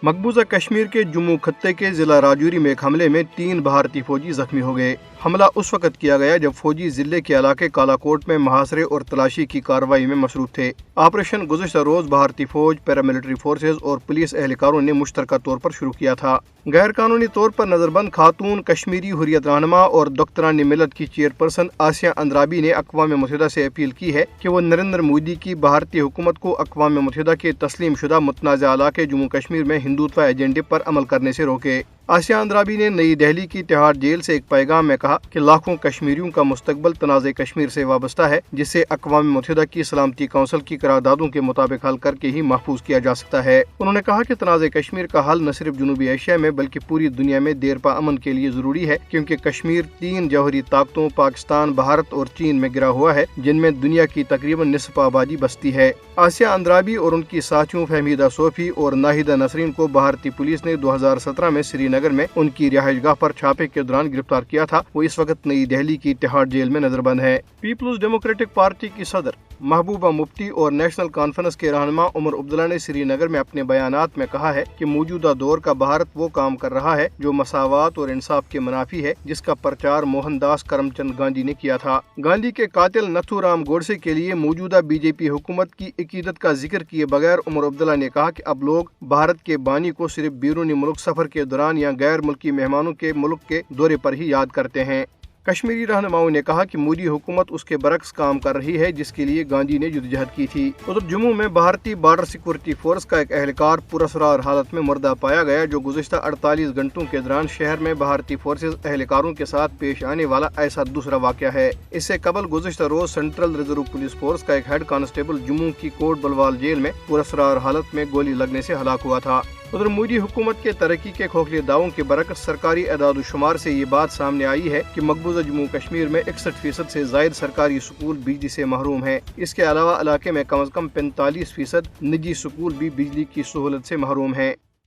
مقبوضہ کشمیر کے جموں خطے کے ضلع راجوری میں ایک حملے میں 3 بھارتی فوجی زخمی ہو گئے۔ حملہ اس وقت کیا گیا جب فوجی ضلع کے علاقے کالا کوٹ میں محاصرے اور تلاشی کی کارروائی میں مصروف تھے۔ آپریشن گزشتہ روز بھارتی فوج، پیراملٹری فورسز اور پولیس اہلکاروں نے مشترکہ طور پر شروع کیا تھا۔ غیر قانونی طور پر نظر بند خاتون کشمیری حریت رہنما اور دختران ملت کی چیئرپرسن آسیہ اندرابی نے اقوام متحدہ سے اپیل کی ہے کہ وہ نریندر مودی کی بھارتی حکومت کو اقوام متحدہ کے تسلیم شدہ متنازع علاقے جموں کشمیر میں ہندوتوا ایجنڈے پر عمل کرنے سے روکے۔ آسیہ اندرابی نے نئی دہلی کی تہاڑ جیل سے ایک پیغام میں کہا کہ لاکھوں کشمیریوں کا مستقبل تنازع کشمیر سے وابستہ ہے، جسے اقوام متحدہ کی سلامتی کونسل کی قراردادوں کے مطابق حل کر کے ہی محفوظ کیا جا سکتا ہے۔ انہوں نے کہا کہ تنازع کشمیر کا حل نہ صرف جنوبی ایشیا میں بلکہ پوری دنیا میں دیرپا امن کے لیے ضروری ہے، کیونکہ کشمیر 3 جوہری طاقتوں پاکستان، بھارت اور چین میں گرا ہوا ہے، جن میں دنیا کی تقریباً نصف آبادی بستی ہے۔ آسیہ اندرابی اور ان کی ساتھیوں فہمیدہ صوفی اور ناہیدہ نسرین کو بھارتی پولیس نے 2017 میں سری نگر میں ان کی رہائش گاہ پر چھاپے کے دوران گرفتار کیا تھا۔ وہ اس وقت نئی دہلی کی تہاڑ جیل میں نظر بند ہے۔ پیپلز ڈیموکریٹک پارٹی کی صدر محبوبہ مفتی اور نیشنل کانفرنس کے رہنما عمر عبداللہ نے سری نگر میں اپنے بیانات میں کہا ہے کہ موجودہ دور کا بھارت وہ کام کر رہا ہے جو مساوات اور انصاف کے منافی ہے، جس کا پرچار موہن داس کرم چند گاندھی نے کیا تھا۔ گاندھی کے قاتل نتھو رام گوڈسے کے لیے موجودہ بی جے پی حکومت کی عقیدت کا ذکر کیے بغیر عمر عبداللہ نے کہا کہ اب لوگ بھارت کے بانی کو صرف بیرونی ملک سفر کے دوران یا غیر ملکی مہمانوں کے ملک کے دورے پر ہی یاد کرتے ہیں۔ کشمیری رہنماؤں نے کہا کہ مودی حکومت اس کے برعکس کام کر رہی ہے جس کے لیے گاندھی نے جدوجہد کی تھی۔ ادھر جموں میں بھارتی بارڈر سیکورٹی فورس کا ایک اہلکار پراسرار حالت میں مردہ پایا گیا، جو گزشتہ 48 گھنٹوں کے دوران شہر میں بھارتی فورسز اہلکاروں کے ساتھ پیش آنے والا ایسا دوسرا واقعہ ہے۔ اس سے قبل گزشتہ روز سینٹرل ریزرو پولیس فورس کا ایک ہیڈ کانسٹیبل جموں کی کوٹ بلوال جیل میں پراسرار حالت میں گولی لگنے سے ہلاک ہوا تھا۔ ادھر مودی حکومت کے ترقی کے کھوکھلے دعووں کے برعکس سرکاری اعداد و شمار سے یہ بات سامنے آئی ہے کہ مقبوضہ جموں کشمیر میں 61% سے زائد سرکاری سکول بجلی سے محروم ہیں۔ اس کے علاوہ علاقے میں کم از کم 45% نجی سکول بھی بجلی کی سہولت سے محروم ہیں۔